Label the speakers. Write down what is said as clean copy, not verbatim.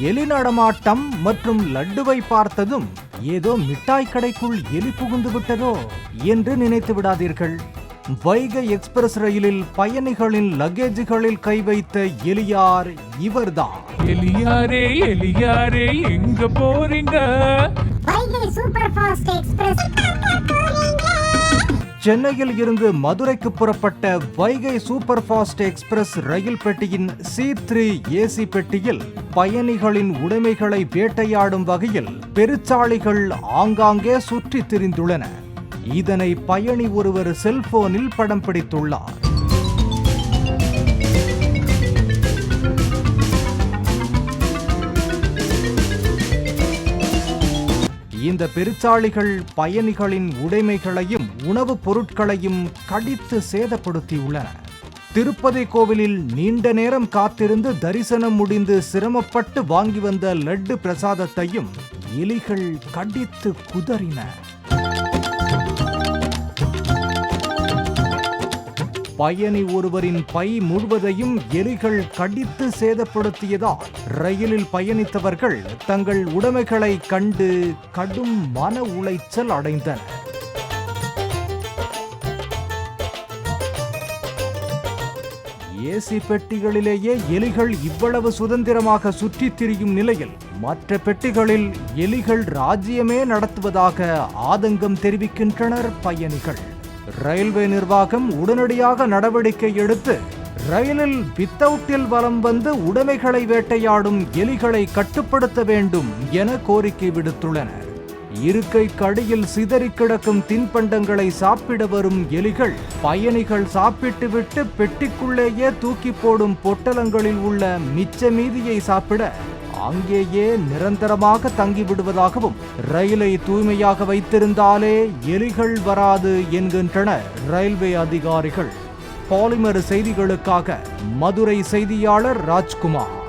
Speaker 1: எலி நடமாட்டம் மற்றும் லட்டுவை பார்த்ததும் ஏதோ மிட்டாய் கடைக்குள் எலி புகுந்து விட்டதோ என்று நினைத்து விடாதீர்கள். வைகை எக்ஸ்பிரஸ் ரயிலில் பயணிகளின் லக்கேஜுகளில் கை வைத்த எலியார் இவர்தான்.
Speaker 2: எலியாரே எலியாரே எங்க போறீங்க?
Speaker 3: Vaigai super fast express.
Speaker 1: சென்னையில் இருந்து மதுரைக்கு புறப்பட்ட வைகை சூப்பர் ஃபாஸ்ட் எக்ஸ்பிரஸ் ரயில் பெட்டியின் C3 ஏசி பெட்டியில் பயணிகளின் உடைமைகளை வேட்டையாடும் வகையில் பெருச்சாளிகள் ஆங்காங்கே சுற்றித் திரிந்துள்ளன. இதனை பயணி ஒருவர் செல்போனில் படம் பிடித்துள்ளார். இந்த பெருச்சாளிகள் பயணிகளின் உடைமைகளையும் உணவுப் பொருட்களையும் கடித்து சேதப்படுத்தியுள்ளன. திருப்பதி கோவிலில் நீண்ட நேரம் காத்திருந்து தரிசனம் முடிந்து சிரமப்பட்டு வாங்கி வந்த லட்டு பிரசாதத்தையும் எலிகள் கடித்து குதறின. பயணி ஒருவரின் பை முழுவதையும் எலிகள் கடித்து சேதப்படுத்தியதால் ரயிலில் பயணித்தவர்கள் தங்கள் உடைமைகளை கண்டு கடும் மன உளைச்சல் அடைந்தனர். ஏசி பெட்டிகளிலேயே எலிகள் இவ்வளவு சுதந்திரமாக சுற்றித் திரியும் நிலையில் மற்ற பெட்டிகளில் எலிகள் ராஜ்யமே நடத்துவதாக ஆதங்கம் தெரிவிக்கின்றனர் பயணிகள். ரயில்வே நிர்வாகம் உடனடியாக நடவடிக்கை எடுத்து ரயிலில் வித்தவுட்டில் வலம் வந்து உடைமைகளை வேட்டையாடும் எலிகளை கட்டுப்படுத்த வேண்டும் என கோரிக்கை விடுத்துள்ளனர். இருக்கை கடியில் சிதறி கிடக்கும் தின்பண்டங்களை சாப்பிட வரும் எலிகள் பயணிகள் சாப்பிட்டுவிட்டு பெட்டிக்குள்ளேயே தூக்கி போடும் பொட்டலங்களில் உள்ள மிச்ச மீதியை சாப்பிட அங்கேயே நிரந்தரமாக தங்கிவிடுவதாகவும் ரயிலை தூய்மையாக வைத்திருந்தாலே எலிகள் வராது என்கின்றனர் ரயில்வே அதிகாரிகள். பாலிமர் செய்திகளுக்காக மதுரை செய்தியாளர் ராஜ்குமார்.